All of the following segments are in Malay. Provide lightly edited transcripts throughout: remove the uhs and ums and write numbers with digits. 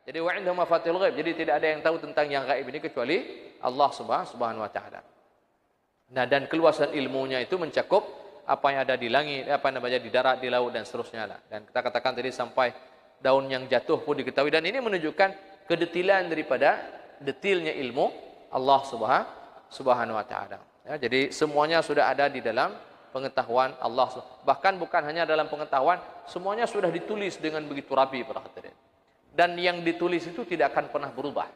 Jadi wa indahu mafatihul ghaib. Jadi tidak ada yang tahu tentang yang gaib ini kecuali Allah Subhanahu wa taala. Nah, dan keluasan ilmunya itu mencakup apa yang ada di langit, di darat, di laut dan seterusnya lah. Dan kita katakan tadi sampai daun yang jatuh pun diketahui, dan ini menunjukkan kedetilan daripada detilnya ilmu Allah Subhanahu wa taala. Ya, jadi semuanya sudah ada di dalam pengetahuan Allah. Bahkan bukan hanya dalam pengetahuan, semuanya sudah ditulis dengan begitu rapi para hadirin. Dan yang ditulis itu tidak akan pernah berubah.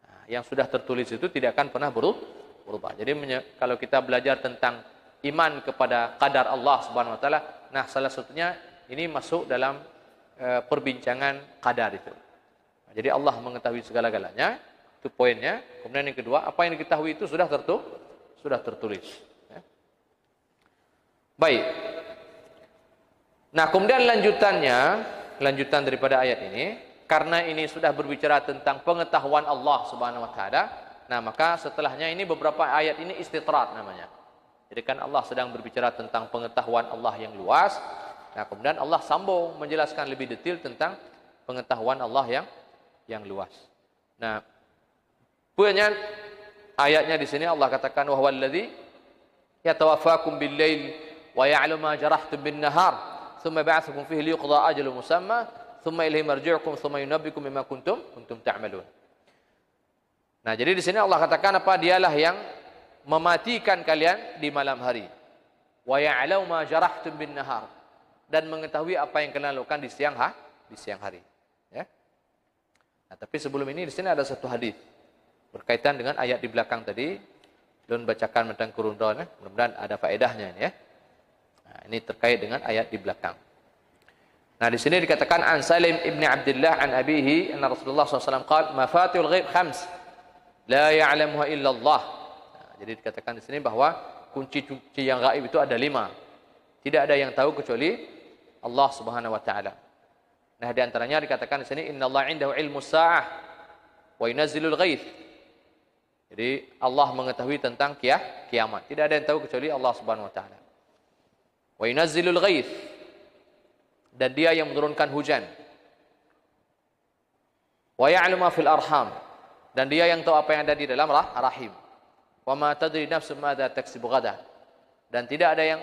Nah, yang sudah tertulis itu tidak akan pernah berubah. Jadi kalau kita belajar tentang iman kepada qadar Allah Subhanahu wa taala, nah salah satunya ini masuk dalam perbincangan qadar itu. Nah, jadi Allah mengetahui segala-galanya, itu poinnya. Kemudian yang kedua, apa yang diketahui itu sudah tertulis. Ya. Baik. Nah, kemudian lanjutan daripada ayat ini, karena ini sudah berbicara tentang pengetahuan Allah Subhanahu wa taala. Nah, maka setelahnya ini beberapa ayat ini istitrat namanya. Jadi kan Allah sedang berbicara tentang pengetahuan Allah yang luas. Nah, kemudian Allah sambung menjelaskan lebih detail tentang pengetahuan Allah yang luas. Nah, punya ayatnya di sini Allah katakan wa huwallazi yatawaffakum bil-lail wa ya'lamu ma jarahtum bin-nahar thumma ba'athukum fihi liqda ajalun musamma thumma ilayhi marji'ukum thumma yunabbiukum bima kuntum ta'malun. Nah, jadi di sini Allah katakan apa? Dialah yang mematikan kalian di malam hari. Wa ya'lamu ma jarahtum bin-nahar, dan mengetahui apa yang kalian lakukan di siang hari. Ya. Nah, tapi sebelum ini di sini ada satu hadis berkaitan dengan ayat di belakang tadi. Belum bacakan tentang kurundon, mudah-mudahan ada faedahnya ini ya. Nah, ini terkait dengan ayat di belakang. Nah, di sini dikatakan an Salim ibn Abdullah an abihi anna Rasulullah SAW qala mafatihul ghaib khams la ya'lamuha illa Allah. Nah, jadi dikatakan di sini bahwa kunci-kunci yang gaib itu ada 5. Tidak ada yang tahu kecuali Allah Subhanahu wa taala. Nah, di antaranya dikatakan di sini innallaha 'indahu ilmus sa'ah wa yunazzilul ghaits. Jadi Allah mengetahui tentang kiamat. Tidak ada yang tahu kecuali Allah Subhanahu wa taala. Wa yunazzilul ghaits, dan dia yang menurunkan hujan. Wa ya'lamu ma fil arham, dan dia yang tahu apa yang ada di dalam rahim. Wa ma tadri nafsun madza taksibu ghadan, dan tidak ada yang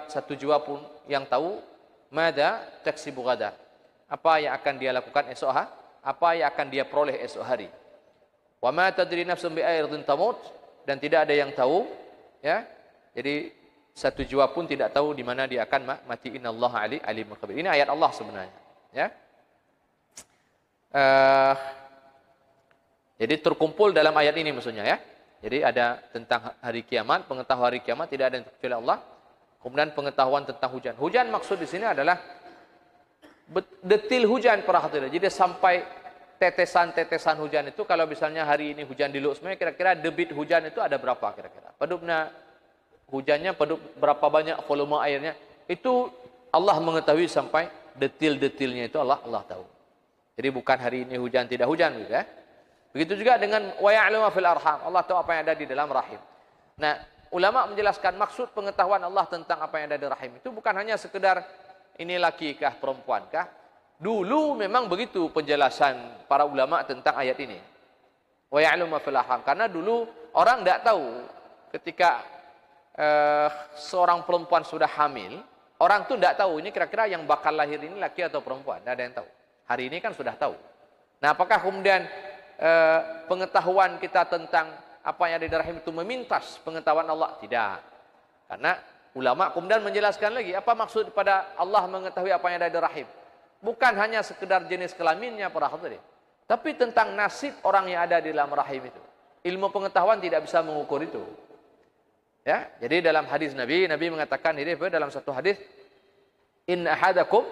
satu jiwa pun yang tahu madza taksibu ghadan, apa yang akan dia lakukan esok apa yang akan dia peroleh esok hari. Wa ma tadri nafsun bi ayrin tamut, dan tidak ada yang tahu ya. Jadi satu jiwa pun tidak tahu di mana dia akan mati. Innallaha alimul khabir. Ini ayat Allah sebenarnya ya. Jadi terkumpul dalam ayat ini maksudnya ya. Jadi ada tentang hari kiamat, pengetahuan hari kiamat, tidak ada yang kecuali Allah. Kemudian pengetahuan tentang hujan. Hujan maksud di sini adalah detil hujan para hadirin. Jadi sampai tetesan-tetesan hujan itu, kalau misalnya hari ini hujan di Luxembourg, kira-kira debit hujan itu ada berapa kira-kira? Pedupnya hujannya, berapa banyak volume airnya, itu Allah mengetahui sampai detil-detilnya itu Allah tahu. Jadi bukan hari ini hujan tidak hujan gitu ya. Begitu juga dengan wa ya'lamu ma fil arham, Allah tahu apa yang ada di dalam rahim. Nah, ulama menjelaskan maksud pengetahuan Allah tentang apa yang ada di rahim itu bukan hanya sekedar ini laki kah perempuan kah. Dulu memang begitu penjelasan para ulama tentang ayat ini. Wa ya'lamu ma fil arham, karena dulu orang tidak tahu ketika seorang perempuan sudah hamil, orang tuh tidak tahu ini kira-kira yang bakal lahir ini laki atau perempuan, tidak ada yang tahu. Hari ini kan sudah tahu. Nah, apakah kemudian pengetahuan kita tentang apa yang ada di rahim itu memintas pengetahuan Allah? Tidak. Karena ulama kemudian menjelaskan lagi apa maksud pada Allah mengetahui apa yang ada di rahim. Bukan hanya sekedar jenis kelaminnya para hadirin, tapi tentang nasib orang yang ada di dalam rahim itu. Ilmu pengetahuan tidak bisa mengukur itu. Ya, jadi dalam hadis Nabi mengatakan ini dalam satu hadis, inna ahadakum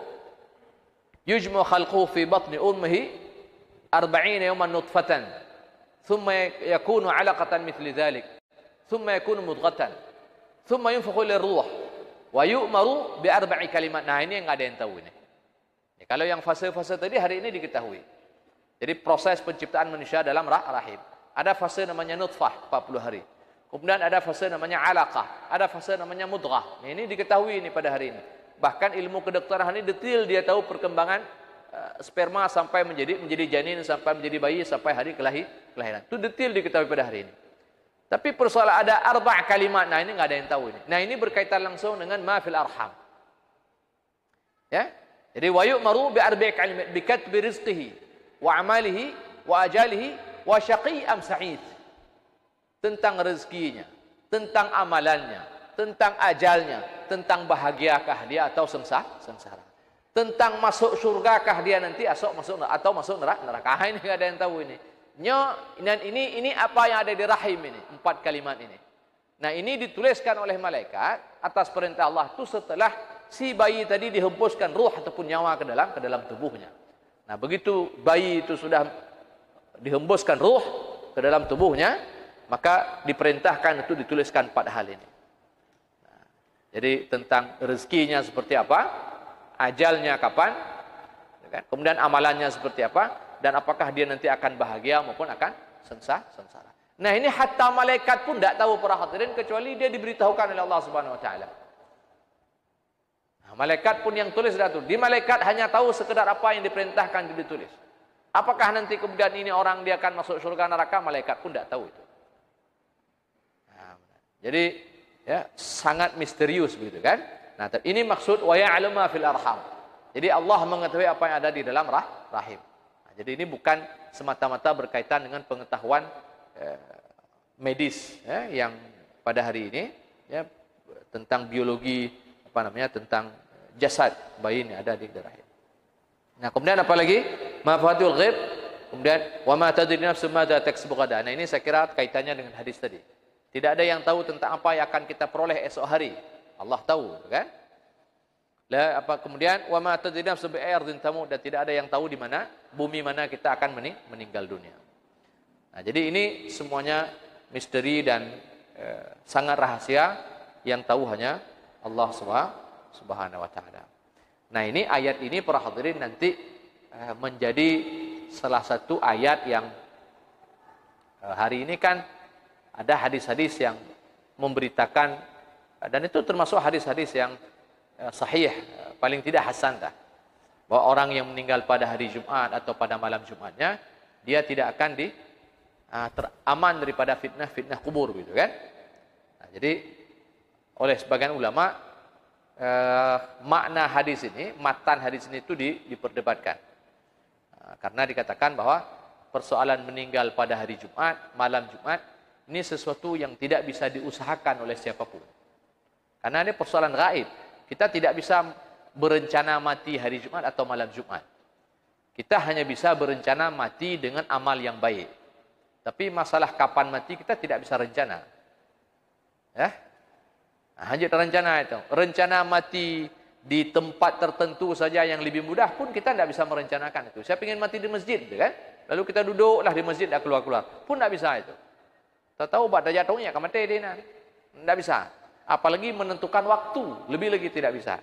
yujmu khalquhu fi batni ummihi 40 yawman nutfatan thumma yakunu 'alaqatan mithli dhalik thumma yakunu mudghatan thumma yunfakhu lir-ruh wa yu'maru bi 4 kalimat. Nah, ini yang enggak ada yang tahu ini. Ya, kalau yang fase-fase tadi hari ini diketahui. Jadi proses penciptaan manusia dalam rahim. Ada fase namanya nutfah 40 hari. Kemudian ada fase namanya alaqah, ada fase namanya mudghah. Ini diketahui ini pada hari ini. Bahkan ilmu kedokteran ini detail, dia tahu perkembangan sperma sampai menjadi janin, sampai menjadi bayi, sampai hari kelahiran. Itu detail diketahui pada hari ini. Tapi persoalan ada 4 kalimat. Nah, ini nggak ada yang tahu ini. Nah, ini berkaitan langsung dengan ma fil arham. Ya. Jadi wa yu'maru bi 4 kalimat bi katbi rizqihi wa amalihi wa ajalihi wa syaqi am sa'id. Tentang rezekinya, tentang amalannya, tentang ajalnya, tentang bahagiakah dia atau sengsara. Tentang masuk surgakah dia nanti atau masuk neraka. Ini enggak ada yang tahu ini. Dan ini apa yang ada di rahim ini, 4 kalimat ini. Nah, ini dituliskan oleh malaikat atas perintah Allah itu setelah si bayi tadi dihembuskan ruh ataupun nyawa ke dalam tubuhnya. Nah, begitu bayi itu sudah dihembuskan ruh ke dalam tubuhnya, maka diperintahkan itu dituliskan 4 hal ini. Nah, jadi tentang rezekinya seperti apa, ajalnya kapan, kemudian amalannya seperti apa, dan apakah dia nanti akan bahagia maupun akan sengsara. Nah, ini hatta malaikat pun tidak tahu para hadirin kecuali dia diberitahukan oleh Allah Subhanahu Wa Taala. Nah, malaikat pun yang tulis sudah tuh. Di malaikat hanya tahu sekedar apa yang diperintahkan ditulis. Apakah nanti kemudian ini orang dia akan masuk surga neraka, malaikat pun tidak tahu itu. Nah, jadi ya sangat misterius begitu kan? Nah, ini maksud wa ya'lamu ma fil arham. Jadi Allah mengetahui apa yang ada di dalam rahim. Nah, jadi ini bukan semata-mata berkaitan dengan pengetahuan medis ya, yang pada hari ini ya tentang biologi tentang jasad bayi ini ada di rahim. Nah, kemudian apa lagi? Mafatul ghaib. Kemudian wa ma tadri nafsun madza taksibu ghadan. Nah, ini saya kira kaitannya dengan hadis tadi. Tidak ada yang tahu tentang apa yang akan kita peroleh esok hari. Allah tahu, kan? Kemudian wa ma tadri nafsun bi ardin tamut, dan tidak ada yang tahu di mana bumi mana kita akan meninggal dunia. Nah, jadi ini semuanya misteri dan sangat rahasia yang tahu hanya Allah Subhanahu wa taala. Nah, ini ayat ini para hadirin nanti menjadi salah satu ayat yang hari ini kan ada hadis-hadis yang memberitakan, dan itu termasuk hadis-hadis yang sahih, paling tidak hasan dah, bahwa orang yang meninggal pada hari Jumat atau pada malam Jumatnya dia tidak akan teraman daripada fitnah kubur gitu kan. Nah, jadi oleh sebagian ulama makna hadis ini, matan hadis ini itu diperdebatkan. Karena dikatakan bahwa persoalan meninggal pada hari Jumat, malam Jumat, ini sesuatu yang tidak bisa diusahakan oleh siapapun. Karena ini persoalan gaib. Kita tidak bisa berencana mati hari Jumat atau malam Jumat. Kita hanya bisa berencana mati dengan amal yang baik. Tapi masalah kapan mati kita tidak bisa rencana. Ya? Nah, hanya rencana itu. Rencana mati di tempat tertentu saja yang lebih mudah pun kita tidak bisa merencanakan itu. Saya ingin mati di masjid, kan? Lalu kita duduklah di masjid, tidak keluar-keluar. Pun tidak bisa itu. Tahu pada jatuhnya, kamu mati dia. Tidak bisa. Apalagi menentukan waktu, lebih lagi tidak bisa.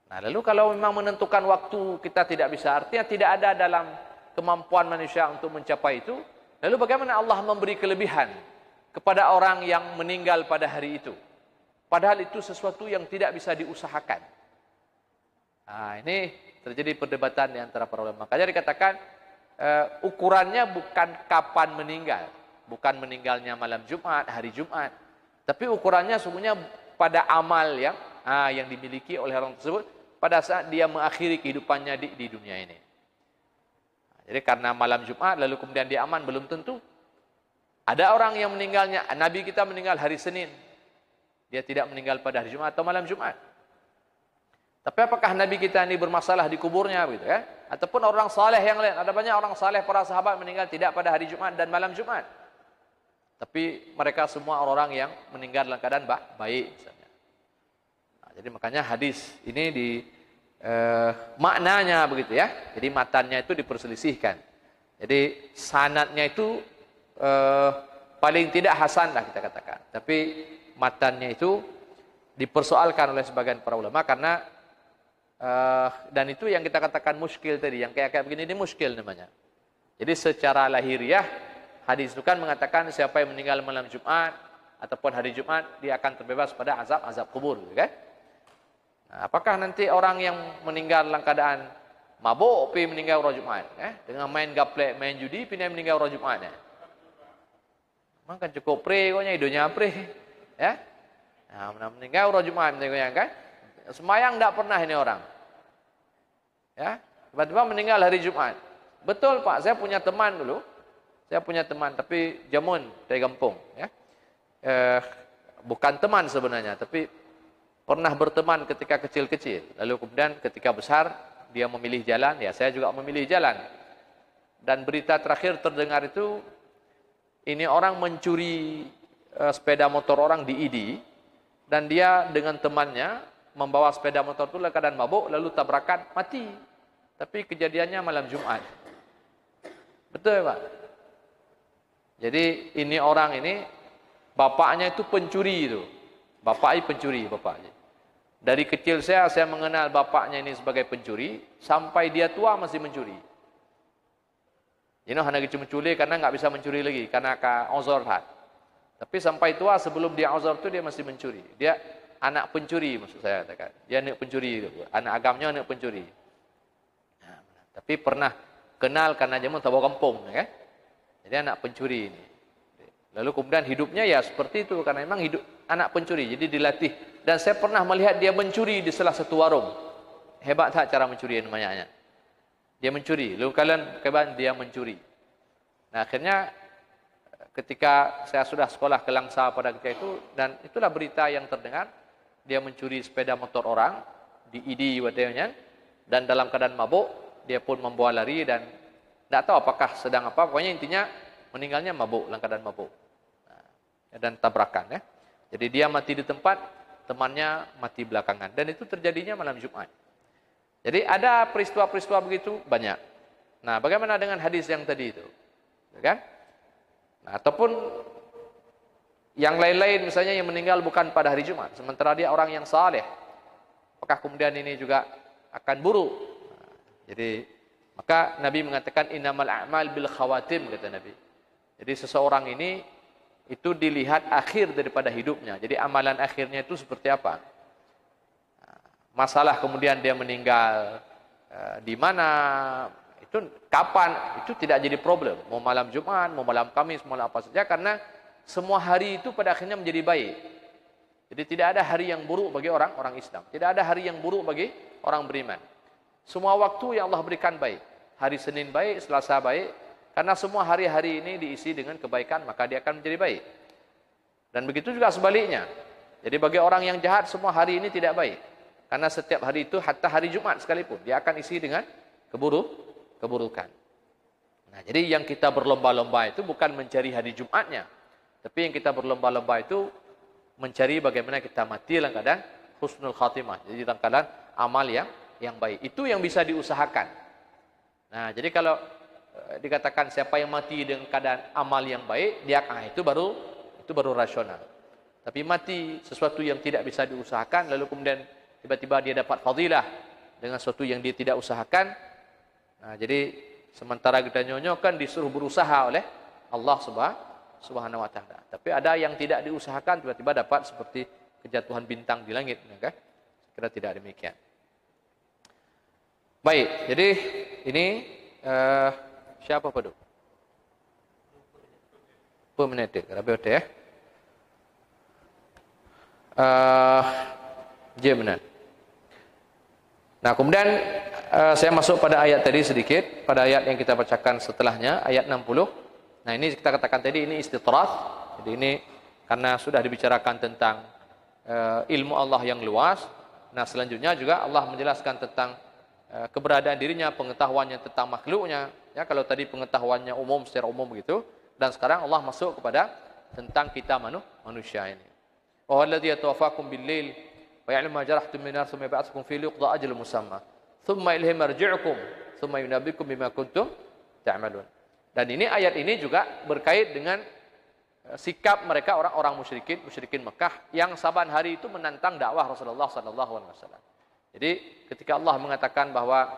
Nah, lalu kalau memang menentukan waktu kita tidak bisa, artinya tidak ada dalam kemampuan manusia untuk mencapai itu. Lalu bagaimana Allah memberi kelebihan kepada orang yang meninggal pada hari itu? Padahal itu sesuatu yang tidak bisa diusahakan. Nah, ini terjadi perdebatan di antara para ulama. Makanya dikatakan ukurannya bukan kapan meninggal, bukan meninggalnya malam Jumat, hari Jumat, tapi ukurannya sesungguhnya pada amal yang dimiliki oleh orang tersebut pada saat dia mengakhiri kehidupannya di dunia ini. Nah, jadi karena malam Jumat lalu kemudian dia aman, belum tentu. Ada orang yang meninggalnya, Nabi kita meninggal hari Senin, dia tidak meninggal pada hari Jumat atau malam Jumat. Tapi apakah Nabi kita ini bermasalah di kuburnya, begitu ya? Ataupun orang saleh yang lain, ada banyak orang saleh para sahabat meninggal tidak pada hari Jumat dan malam Jumat. Tapi mereka semua orang yang meninggal dalam keadaan baik misalnya. Nah, jadi makanya hadis ini di maknanya begitu ya. Jadi matannya itu diperselisihkan. Jadi sanadnya itu paling tidak hasan lah kita katakan. Tapi matannya itu dipersoalkan oleh sebagian para ulama karena dan itu yang kita katakan muskil tadi, yang kayak begini ini muskil namanya. Jadi secara lahiriah hadis itu kan mengatakan siapa yang meninggal malam Jumat ataupun hari Jumat dia akan terbebas pada azab kubur, gitu kan? Nah, apakah nanti orang yang meninggal dalam keadaan Mabuk pergi meninggal hari Jumaat. Dengan main gaplek, main judi, pergi meninggal hari Jumaat. Memang kan cukup pray koknya, hidupnya pray. Ya. Nah, meninggal hari Jumaat kan. Semayang tak pernah ini orang. Ya. Tiba-tiba meninggal hari Jumaat. Betul Pak, saya punya teman dulu. Saya punya teman, tapi jamun dari kampung. Ya. Bukan teman sebenarnya, tapi pernah berteman ketika kecil-kecil. Lalu kemudian ketika besar, dia memilih jalan, ya saya juga memilih jalan. Dan berita terakhir terdengar itu, ini orang mencuri sepeda motor orang di ID, dan dia dengan temannya membawa sepeda motor itu dalam keadaan mabuk, lalu tabrakan, mati. Tapi kejadiannya malam Jumat. Betul Pak? Jadi ini orang ini, bapaknya itu pencuri itu. Bapaknya pencuri, bapaknya. Dari kecil saya mengenal bapaknya ini sebagai pencuri, sampai dia tua masih mencuri. Anak kecil mencuri karena nggak bisa mencuri lagi, karena uzur had. Tapi sampai tua sebelum dia uzur itu dia masih mencuri. Dia anak pencuri maksud saya katakan. Dia anak pencuri, anak agamanya anak pencuri. Nah, tapi pernah kenal karena jamu tahu kampung, kan? Jadi anak pencuri ini. Lalu kemudian hidupnya ya seperti itu karena memang hidup anak pencuri, jadi dilatih. Dan saya pernah melihat dia mencuri di salah satu warung. Hebat tak cara mencuri namanya? Dia mencuri. Lalu kalian dia mencuri. Nah akhirnya ketika saya sudah sekolah ke Langsa pada ketika itu, dan itulah berita yang terdengar, dia mencuri sepeda motor orang di ID wadahnya, dan dalam keadaan mabuk dia pun membawa lari dan tidak tahu apakah sedang apa. Pokoknya intinya meninggalnya mabuk, dalam keadaan mabuk. Dan tabrakan ya. Jadi dia mati di tempat, temannya mati belakangan, dan itu terjadinya malam Jumat. Jadi ada peristiwa-peristiwa begitu banyak. Nah, bagaimana dengan hadis yang tadi itu? Kan? Nah, ataupun yang lain-lain misalnya yang meninggal bukan pada hari Jumat, sementara dia orang yang saleh. Apakah kemudian ini juga akan buruk? Nah, jadi maka Nabi mengatakan innamal a'mal bil khawatim, kata Nabi. Jadi seseorang ini itu dilihat akhir daripada hidupnya. Jadi amalan akhirnya itu seperti apa? Masalah kemudian dia meninggal di mana, itu kapan, itu tidak jadi problem. Mau malam Jumat, mau malam Kamis, mau apa saja, karena semua hari itu pada akhirnya menjadi baik. Jadi tidak ada hari yang buruk bagi orang Islam. Tidak ada hari yang buruk bagi orang beriman. Semua waktu yang Allah berikan baik. Hari Senin baik, Selasa baik. Karena semua hari-hari ini diisi dengan kebaikan, maka dia akan menjadi baik. Dan begitu juga sebaliknya. Jadi bagi orang yang jahat, semua hari ini tidak baik. Karena setiap hari itu, hatta hari Jumat sekalipun, dia akan isi dengan keburukan. Nah, jadi yang kita berlomba-lomba itu bukan mencari hari Jumatnya. Tapi yang kita berlomba-lomba itu mencari bagaimana kita mati dalam keadaan husnul khatimah. Jadi dalam keadaan amal yang baik. Itu yang bisa diusahakan. Nah, jadi kalau dikatakan siapa yang mati dengan keadaan amal yang baik, dia itu baru rasional. Tapi mati sesuatu yang tidak bisa diusahakan, lalu kemudian tiba-tiba dia dapat fadilah dengan sesuatu yang dia tidak usahakan. Nah, jadi sementara kita nyonyokan disuruh berusaha oleh Allah Subhanahu wa taala. Tapi ada yang tidak diusahakan, tiba-tiba dapat seperti kejatuhan bintang di langit, kan? Kira tidak demikian. Baik, jadi ini siapa pada? Pemenit, rapi oke ya. Benar. Nah, kemudian saya masuk pada ayat tadi sedikit, pada ayat yang kita bacakan setelahnya, ayat 60. Nah, ini kita katakan tadi ini istitrat. Jadi ini karena sudah dibicarakan tentang ilmu Allah yang luas. Nah, selanjutnya juga Allah menjelaskan tentang keberadaan dirinya, pengetahuannya tentang makhluknya. Ya, kalau tadi pengetahuannya umum secara umum begitu, dan sekarang Allah masuk kepada tentang kita manusia ini. Wa alladhi yatawaffakum bil-lail wa ya'lamu ma jarahtum min nar thumma yab'athukum fi liqda ajal musamma thumma ilayhi marji'ukum thumma yunabbiukum bima kuntum ta'malun. Dan ini ayat ini juga berkait dengan sikap mereka orang-orang musyrikin Mekah yang saban hari itu menantang dakwah Rasulullah sallallahu alaihi wasallam. Jadi ketika Allah mengatakan bahwa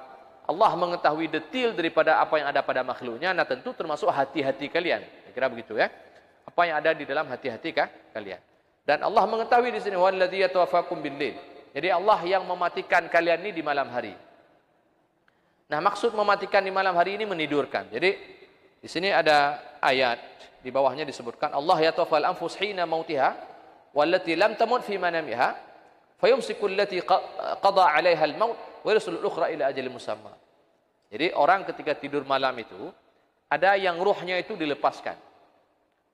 Allah mengetahui detail daripada apa yang ada pada makhluknya, nah tentu termasuk hati-hati kalian. Kira begitu ya. Apa yang ada di dalam hati-hati kalian. Dan Allah mengetahui di sini wallazi yatawaffakum bil-lail. Jadi Allah yang mematikan kalian ini di malam hari. Nah, maksud mematikan di malam hari ini menidurkan. Jadi di sini ada ayat di bawahnya disebutkan Allah yatawaffal anfus hina mautiha wallati lam tamut fi manamiha fayumsiku allati qada 'alaiha al-maut wa yursilu al-ukhra ila ajalin musamma. Jadi orang ketika tidur malam itu ada yang ruhnya itu dilepaskan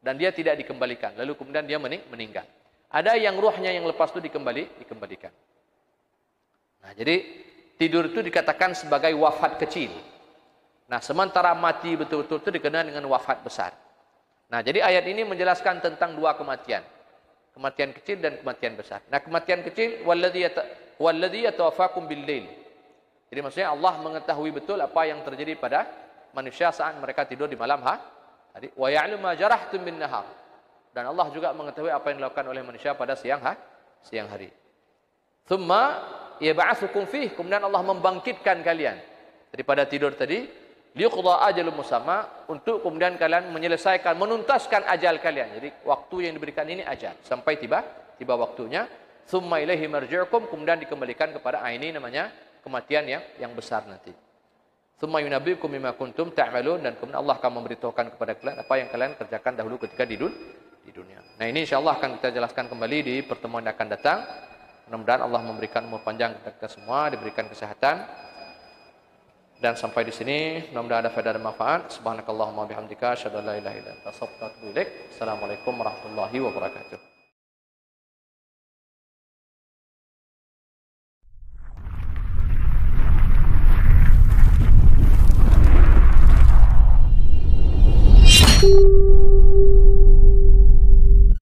dan dia tidak dikembalikan, lalu kemudian dia meninggal. Ada yang ruhnya yang lepas itu dikembalikan. Nah, jadi tidur itu dikatakan sebagai wafat kecil. Nah, sementara mati betul-betul itu dikenal dengan wafat besar. Nah, jadi ayat ini menjelaskan tentang dua kematian. Kematian kecil dan kematian besar. Nah, kematian kecil walladzi yatawaffakum bil-lail. Jadi maksudnya Allah mengetahui betul apa yang terjadi pada manusia saat mereka tidur di malam hari. Wa ya'lamu ma jarahtum bin nahar. Dan Allah juga mengetahui apa yang dilakukan oleh manusia pada siang hari. Tsumma yab'atsukum fih, kemudian Allah membangkitkan kalian daripada tidur tadi, liqda ajalun musamma, untuk kemudian kalian menyelesaikan, menuntaskan ajal kalian. Jadi waktu yang diberikan ini ajal sampai tiba waktunya. Tsumma ilaihi marji'ukum, kemudian dikembalikan kepada ini namanya kematian yang besar nanti. Tsumma yunabbiukum bima kuntum ta'malun, dan kemudian Allah akan memberitahukan kepada kalian apa yang kalian kerjakan dahulu ketika di dunia. Nah, ini insyaallah akan kita jelaskan kembali di pertemuan yang akan datang. Mudah-mudahan Allah memberikan umur panjang kepada kita semua, diberikan kesehatan. Dan sampai di sini, mudah-mudahan ada faedah dan manfaat. Subhanakallahumma bihamdika asyhadu an la ilaha illa anta astaghfiruka wa atubu ilaik. Assalamualaikum warahmatullahi wabarakatuh. Thank you.